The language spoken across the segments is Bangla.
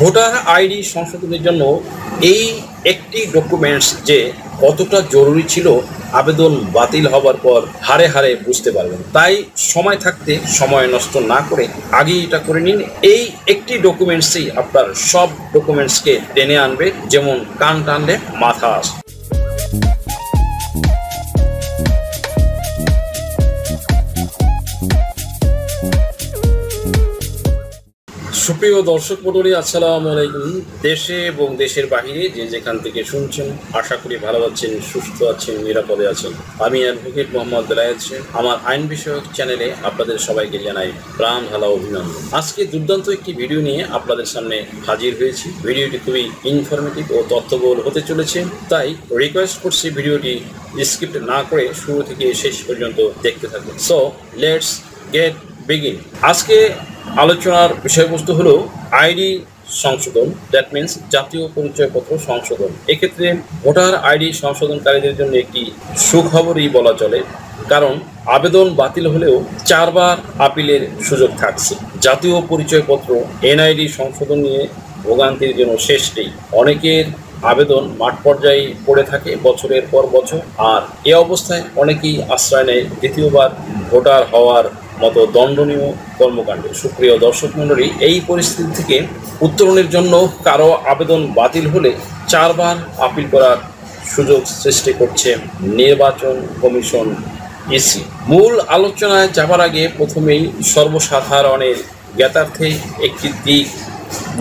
ভোটার আইডি সংশোধনের জন্য এই একটি ডকুমেন্টস যে কতটা জরুরি ছিল আবেদন বাতিল হবার পর হারে হারে বুঝতে পারবেন। তাই সময় থাকতে সময় নষ্ট না করে আগেই এটা করে নিন। এই একটি ডকুমেন্টসই আপনার সব ডকুমেন্টসকে টেনে আনবে, যেমন কান টানলে মাথা আসে। সুপ্রিয় দর্শক মণ্ডলী, আসসালামু আলাইকুম। দেশে এবং দেশের বাহিরে যে যেখান থেকে শুনছেন, আশা করি ভালো আছেন, সুস্থ আছেন, নিরাপদে আছেন। আমি অ্যাডভোকেট মোহাম্মদ বেলায়েত হোসেন। আমার আইন বিষয়ক চ্যানেলে আপনাদের সবাইকে জানাই প্রাণ ঢালা অভিনন্দন। আজকে দুর্দান্ত একটি ভিডিও নিয়ে আপনাদের সামনে হাজির হয়েছি। ভিডিওটি খুবই ইনফরমেটিভ ও তথ্যবহুল হতে চলেছে, তাই রিকোয়েস্ট করছি ভিডিওটি স্কিপ না করে শুরু থেকে শেষ পর্যন্ত দেখতে থাকুন। So let's get begin. আজকে আলোচনার বিষয়বস্তু হলো আইডি সংশোধন, দ্যাট মিনস জাতীয় পরিচয়পত্র সংশোধন। এক্ষেত্রে ভোটার আইডি সংশোধনকারীদের জন্য একটি সুখবরই বলা চলে, কারণ আবেদন বাতিল হলেও 4 বার আপিলের সুযোগ থাকছে। জাতীয় পরিচয়পত্র এনআইডি সংশোধন নিয়ে ভোগান্তির জন্য শেষ নেই। অনেকের আবেদন মাঠ পর্যায়ে পড়ে থাকে বছরের পর বছর, আর এ অবস্থায় অনেকেই আশ্রয় নেয় দ্বিতীয়বার ভোটার হওয়ার মতো দণ্ডনীয় কর্মকাণ্ডে। সুপ্রিয় দর্শক মণ্ডলী, এই পরিস্থিতি থেকে উত্তরণের জন্য কারো আবেদন বাতিল হলে 4 বার আপিল করার সুযোগ সৃষ্টি করছে নির্বাচন কমিশন ইসি। মূল আলোচনায় যাবার আগে প্রথমেই সর্বসাধারণের জ্ঞাতার্থে একটি দিক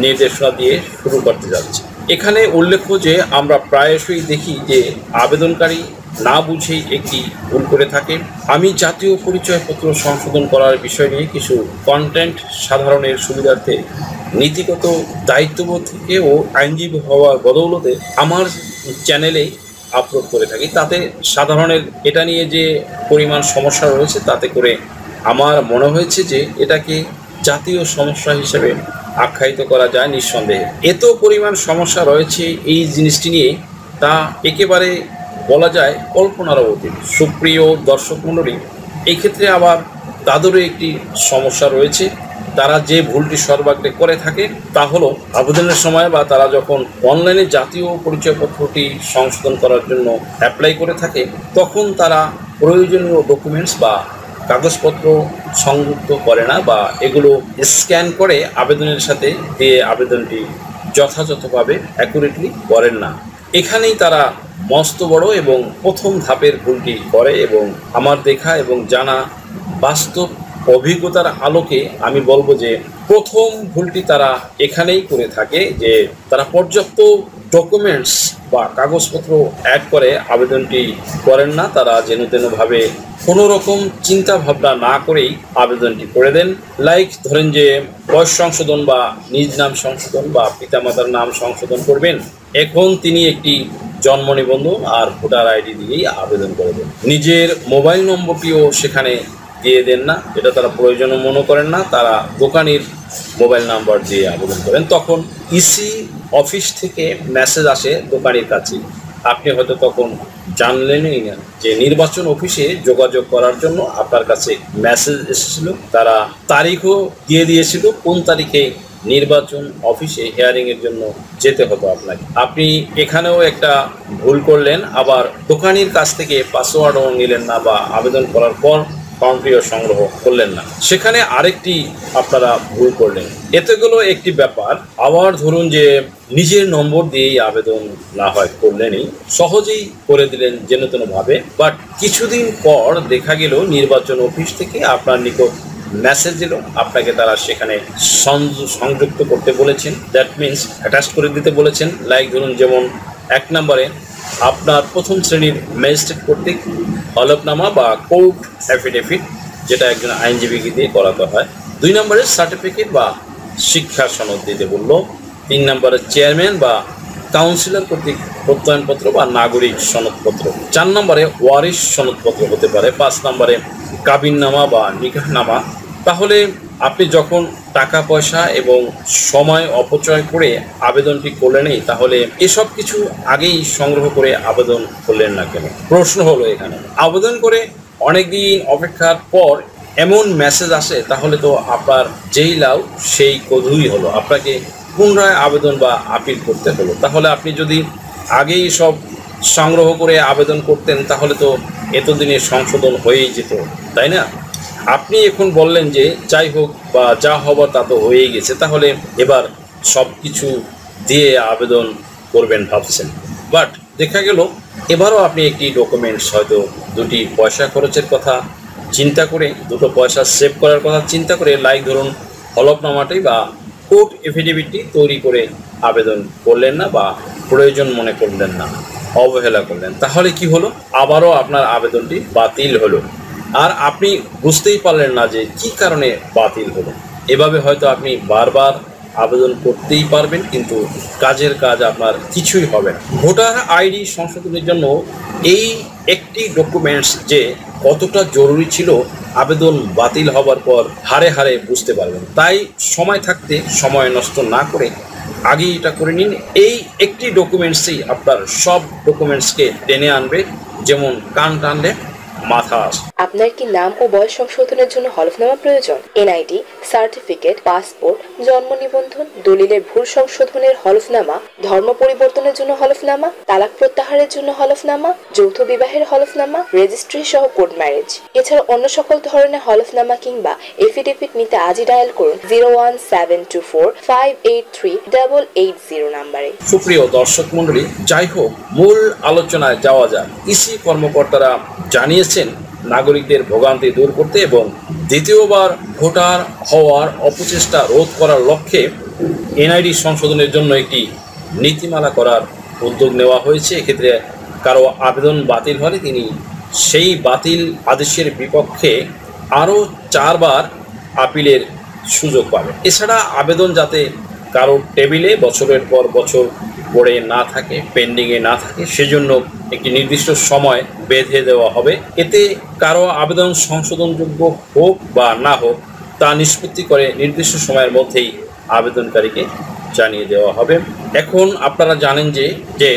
নির্দেশনা দিয়ে শুরু করতে যাচ্ছে। এখানে উল্লেখ্য যে আমরা প্রায়শই দেখি যে আবেদনকারী না বুঝেই একটি ভুল করে থাকে। আমি জাতীয় পরিচয়পত্র সংশোধন করার বিষয় নিয়ে কিছু কন্টেন্ট সাধারণের সুবিধার্থে নীতিগত দায়িত্ববোধ থেকে ও আইনজীবী হওয়ার বদৌলতে আমার চ্যানেলে আপলোড করে থাকি। তাতে সাধারণের এটা নিয়ে যে পরিমাণ সমস্যা রয়েছে, তাতে করে আমার মনে হয়েছে যে এটাকে জাতীয় সমস্যা হিসেবে আখ্যায়িত করা যায় নিঃসন্দেহে। এত পরিমাণ সমস্যা রয়েছে এই জিনিসটি নিয়ে, তা একেবারে বলা যায় কল্পনার অতীত। সুপ্রিয় দর্শক মণ্ডলী, এই ক্ষেত্রে আবার তাদেরও একটি সমস্যা রয়েছে। তারা যে ভুলটি সর্বাগ্রে করে থাকে তা হলো আবেদনের সময় বা তারা যখন অনলাইনে জাতীয় পরিচয়পত্রটি সংশোধন করার জন্য অ্যাপ্লাই করে থাকে, তখন তারা প্রয়োজনীয় ডকুমেন্টস বা কাগজপত্র সংযুক্ত করে না, বা এগুলো স্ক্যান করে আবেদনের সাথে দিয়ে আবেদনটি যথাযথভাবে অ্যাকুরেটলি করেন না। এখানেই তারা মস্ত বড় এবং প্রথম ধাপের ভুলটি করে, এবং আমার দেখা এবং জানা বাস্তব অভিজ্ঞতার আলোকে আমি বলবো যে প্রথম ভুলটি তারা এখানেই করে থাকে যে তারা পর্যাপ্ত ডকুমেন্টস বা কাগজপত্র অ্যাড করে আবেদনটি করেন না। তারা যেন তেনভাবে কোনো রকম চিন্তা ভাবনা না করেই আবেদনটি করে দেন। লাইক ধরেন যে বয়স সংশোধন বা নিজ নাম সংশোধন বা পিতামাতার নাম সংশোধন করবেন, এখন তিনি একটি জন্ম নিবন্ধন আর ভোটার আইডি দিয়েই আবেদন করে দেন। নিজের মোবাইল নম্বরটিও সেখানে দিয়ে দেন না, এটা তারা প্রয়োজনও মনে করেন না। তারা দোকানের মোবাইল নাম্বার দিয়ে আবেদন করেন। তখন ইসি অফিস থেকে মেসেজ আসে দোকানের কাছে। আপনি হয়তো তখন জানলেনই না যে নির্বাচন অফিসে যোগাযোগ করার জন্য আপনার কাছে মেসেজ এসেছিল। তারা তারিখও দিয়ে দিয়েছিল কোন তারিখে নির্বাচন অফিসে হিয়ারিংয়ের জন্য যেতে হতো আপনাকে। আপনি এখানেও একটা ভুল করলেন, আবার দোকানির কাছ থেকে পাসওয়ার্ডও নিলেন না বা আবেদন করার পর ফর্মটিও সংগ্রহ করলেন না, সেখানে আরেকটি আপনারা ভুল করলেন। এতগুলো একটি ব্যাপার। আবার ধরুন যে নিজের নম্বর দিয়েই আবেদন না হয় করলেনই, সহজেই করে দিলেন যেন তেনভাবে, বাট কিছুদিন পর দেখা গেল নির্বাচন অফিস থেকে আপনার নিকট মেসেজ দিল, আপনাকে তারা সেখানে সংযুক্ত করতে বলেছেন, দ্যাট মিনস অ্যাটাচ করে দিতে বলেছেন। লাইক ধরুন যেমন 1 নম্বরে আপনার প্রথম শ্রেণীর ম্যাজিস্ট্রেট কর্তৃক হলফনামা বা কোর্ট অ্যাফিডেভিট, যেটা একজন আইনজীবীকে দিয়ে করাতে হয়। 2 নম্বরে সার্টিফিকেট বা শিক্ষার সনদ দিতে বললো। 3 নম্বরে চেয়ারম্যান বা কাউন্সিলর কর্তৃক প্রত্যয়নপত্র বা নাগরিক সনদপত্র। 4 নম্বরে ওয়ারিশ সনদপত্র হতে পারে। 5 নম্বরে কাবিননামা বা নিকাহনামা। তাহলে আপনি যখন টাকা পয়সা এবং সময় অপচয় করে আবেদনটি করলেনই, তাহলে এসব কিছু আগেই সংগ্রহ করে আবেদন করলেন না কেন? প্রশ্ন হলো এখানে, আবেদন করে অনেক দিন অপেক্ষার পর এমন মেসেজ আসে, তাহলে তো আপনার যেই লাউ সেই কদুই হলো। আপনাকে পুনরায় আবেদন বা আপিল করতে হলো। তাহলে আপনি যদি আগেই সব সংগ্রহ করে আবেদন করতেন তাহলে তো এতদিনে সংশোধন হয়েই যেত, তাই না? আপনি এখন বললেন যে যাই হোক বা যা হবার তা তো হয়েই গেছে, তাহলে এবার সব কিছু দিয়ে আবেদন করবেন ভাবছেন। বাট দেখা গেল এবারও আপনি একটি ডকুমেন্টস হয়তো দুটি পয়সা খরচের কথা চিন্তা করে, দুটো পয়সা সেভ করার কথা চিন্তা করে, লাইক ধরুন হলফনামাটি বা কোর্ট এফিডেভিটটি তৈরি করে আবেদন করলেন না বা প্রয়োজন মনে করলেন না, অবহেলা করলেন। তাহলে কি হলো? আবারও আপনার আবেদনটি বাতিল হলো, আর আপনি বুঝতেই পারলেন না যে কি কারণে বাতিল হলো। এভাবে হয়তো আপনি বারবার আবেদন করতেই পারবেন, কিন্তু কাজের কাজ আপনার কিছুই হবে না। ভোটার আইডি সংশোধনের জন্য এই একটি ডকুমেন্টস যে কতটা জরুরি ছিল আবেদন বাতিল হবার পর হারে হারে বুঝতে পারবেন। তাই সময় থাকতে সময় নষ্ট না করে আগেই এটা করে নিন। এই একটি ডকুমেন্টসই আপনার সব ডকুমেন্টসকে টেনে আনবে, যেমন কান টানলে মাথা আসে। আপনার কি নাম ও বয়স সংশোধনের জন্য হলফনামা প্রয়োজন? এনআইডি সার্টিফিকেট, পাসপোর্ট, জন্ম নিবন্ধন, দলিলের ভুল সংশোধনের হলফনামা, ধর্ম পরিবর্তনের জন্য হলফনামা, তালাক প্রত্যাহারের জন্য হলফনামা, যৌথ বিবাহের হলফনামা, রেজিস্ট্রি সহ কোর্ট ম্যারেজ। এছাড়া অন্য সকল ধরনের হলফনামা কিংবা এফিডেভিট নিতে আজই ডায়াল করুন 01724583880 নাম্বারে। সুপ্রিয় দর্শক মন্ডলী, যাই হোক মূল আলোচনায় যাওয়া যাক। ইসি কর্মকর্তারা জানিয়েছেন নাগরিকদের ভোগান্তি দূর করতে এবং দ্বিতীয়বার ভোটার হওয়ার অপচেষ্টা রোধ করার লক্ষ্যে এনআইডি সংশোধনের জন্য একটি নীতিমালা করার উদ্যোগ নেওয়া হয়েছে। এক্ষেত্রে কারো আবেদন বাতিল হলে তিনি সেই বাতিল আদেশের বিপক্ষে আরও 4 বার আপিলের সুযোগ পাবেন। এছাড়া আবেদন যাতে কারো টেবিলে বছরের পর বছর পড়ে না থাকে, পেন্ডিংয়ে না থাকে, সেজন্য একটি নির্দিষ্ট সময় বেঁধে দেওয়া হবে। এতে কারো আবেদন সংশোধনযোগ্য হোক বা না হোক তা নিষ্পত্তি করে নির্দিষ্ট সময়ের মধ্যেই আবেদনকারীকে জানিয়ে দেওয়া হবে। এখন আপনারা জানেন যে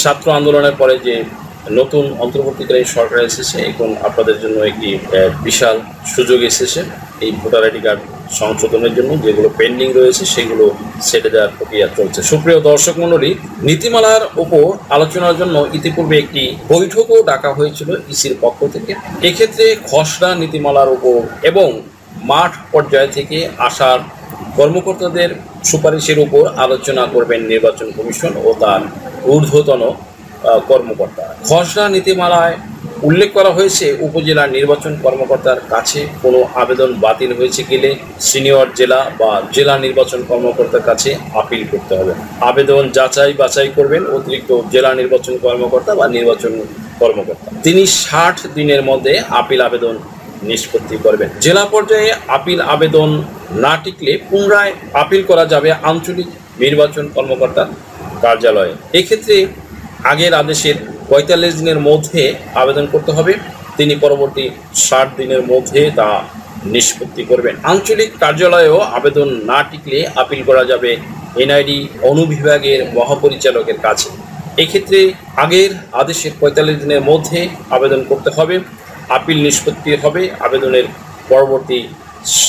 ছাত্র আন্দোলনের পরে যে নতুন অন্তর্বর্তীকালীন সরকার এসেছে, এখন আপনাদের জন্য একটি বিশাল সুযোগ এসেছে এই ভোটার আইডি কার্ড সংশোধনের জন্য। যেগুলো পেন্ডিং রয়েছে সেগুলো সেটে দেওয়ার প্রক্রিয়া চলছে। সুপ্রিয় দর্শক মণ্ডলী, নীতিমালার উপর আলোচনার জন্য ইতিপূর্বে একটি বৈঠকও ডাকা হয়েছিল ইসির পক্ষ থেকে। এক্ষেত্রে খসড়া নীতিমালার উপর এবং মাঠ পর্যায় থেকে আসার কর্মকর্তাদের সুপারিশের উপর আলোচনা করবেন নির্বাচন কমিশন ও তার ঊর্ধ্বতন কর্মকর্তা। খসড়া নীতিমালায় উল্লেখ করা হয়েছে, উপজেলা নির্বাচন কর্মকর্তার কাছে কোনো আবেদন বাতিল হয়েছে গেলে সিনিয়র জেলা বা জেলা নির্বাচন কর্মকর্তার কাছে আপিল করতে হবে। আবেদন যাচাই বাছাই করবেন অতিরিক্ত জেলা নির্বাচন কর্মকর্তা বা নির্বাচন কর্মকর্তা। তিনি 60 দিনের মধ্যে আপিল আবেদন নিষ্পত্তি করবেন। জেলা পর্যায়ে আপিল আবেদন না টিকলে পুনরায় আপিল করা যাবে আঞ্চলিক নির্বাচন কর্মকর্তার কার্যালয়ে। এক্ষেত্রে আগের আদেশের 45 দিনের মধ্যে আবেদন করতে হবে, তিনি পরবর্তী 60 দিনের মধ্যে তা নিষ্পত্তি করবেন। আঞ্চলিক কার্যালয়েও আবেদন না টিকলে আপিল করা যাবে এনআইডি অনুবিভাগের মহাপরিচালকের কাছে। এক্ষেত্রে আগের আদেশের 45 দিনের মধ্যে আবেদন করতে হবে, আপিল নিষ্পত্তি হবে আবেদনের পরবর্তী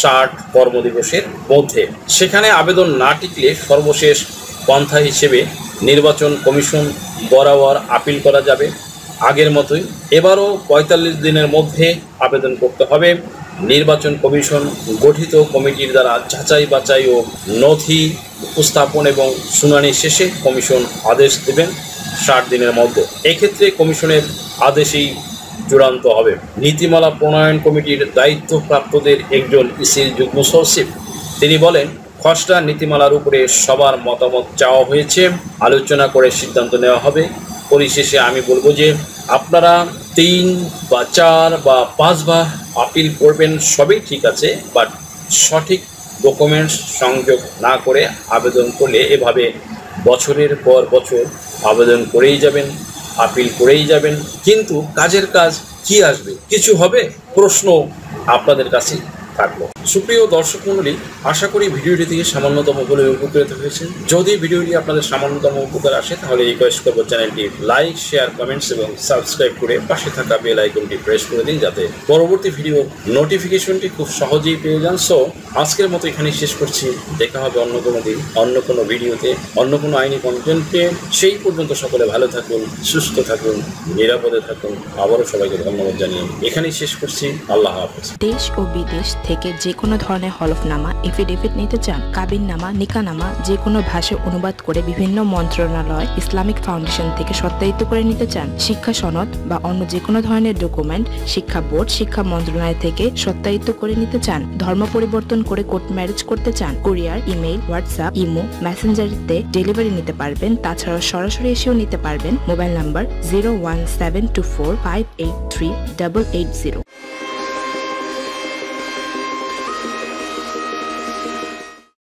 60 কর্মদিবসের মধ্যে। সেখানে আবেদন না টিকলে সর্বশেষ পন্থা হিসেবে নির্বাচন কমিশন বরাবর আপিল করা যাবে আগের মতোই। এবারও 45 দিনের মধ্যে আবেদন করতে হবে। নির্বাচন কমিশন গঠিত কমিটির দ্বারা যাচাই বাছাই ও নথি উপস্থাপন এবং শুনানি শেষে কমিশন আদেশ দেবেন 60 দিনের মধ্যে। এক্ষেত্রে কমিশনের আদেশেই চূড়ান্ত হবে। নীতিমালা প্রণয়ন কমিটির দায়িত্বপ্রাপ্তদের একজন ইসির যুগ্ম সচিব তিনি বলেন, খসড়া নীতিমালার উপরে সবার মতামত চাওয়া হয়েছে, আলোচনা করে সিদ্ধান্ত নেওয়া হবে। পরিশেষে আমি বলবো যে আপনারা 3 বা 4 বা 5 বার আপিল করবেন, সবই ঠিক আছে, বাট সঠিক ডকুমেন্টস সংযোগ না করে আবেদন করলে এভাবে বছরের পর বছর আবেদন করেই যাবেন, আপিল করেই যাবেন, কিন্তু কাজের কাজ কি আসবে? কিছু হবে? প্রশ্ন আপনাদের কাছে থাকলো। সুপ্রিয় দর্শক মণ্ডলী, আশা করি ভিডিওটি থেকে সামান্যতম বলে উপকৃত হয়েছেন। যদি ভিডিওটি আপনাদের সামান্যতম উপকার আসে তাহলে রিকোয়েস্ট করবো চ্যানেলটি লাইক, শেয়ার, কমেন্টস এবং সাবস্ক্রাইব করে পাশে থাকা বেল আইকনটি প্রেস করে দিন, যাতে পরবর্তী ভিডিও নোটিফিকেশনটি খুব সহজেই পেয়ে যান। সো আজকের মতো এখানেই শেষ করছি। দেখা হবে অন্য কোনো দিন, অন্য কোনো ভিডিওতে, অন্য কোনো আইনি কন্টেন্টে। সেই পর্যন্ত সকলে ভালো থাকুন, সুস্থ থাকুন, নিরাপদে থাকুন। আবারও সবাইকে ধন্যবাদ জানিয়ে এখানেই শেষ করছি। আল্লাহ হাফেজ। দেশ ও বিদেশ থেকে যে কোনো ধরনের হলফনামা, এফিডেভিট নিতে চান, কাবিননামা, নিকানামা যে কোনো ভাষায় অনুবাদ করে বিভিন্ন মন্ত্রণালয়, ইসলামিক ফাউন্ডেশন থেকে সত্যায়িত করে নিতে চান, শিক্ষা সনদ বা অন্য যে কোনো ধরনের ডকুমেন্ট শিক্ষা বোর্ড, শিক্ষা মন্ত্রণালয় থেকে সত্যায়িত করে নিতে চান, ধর্ম পরিবর্তন করে কোর্ট ম্যারেজ করতে চান, কুরিয়ার, ইমেইল, হোয়াটসঅ্যাপ, ইমো, মেসেঞ্জারিতে ডেলিভারি নিতে পারবেন। তাছাড়াও সরাসরি এসেও নিতে পারবেন। Mobile number 01724583880।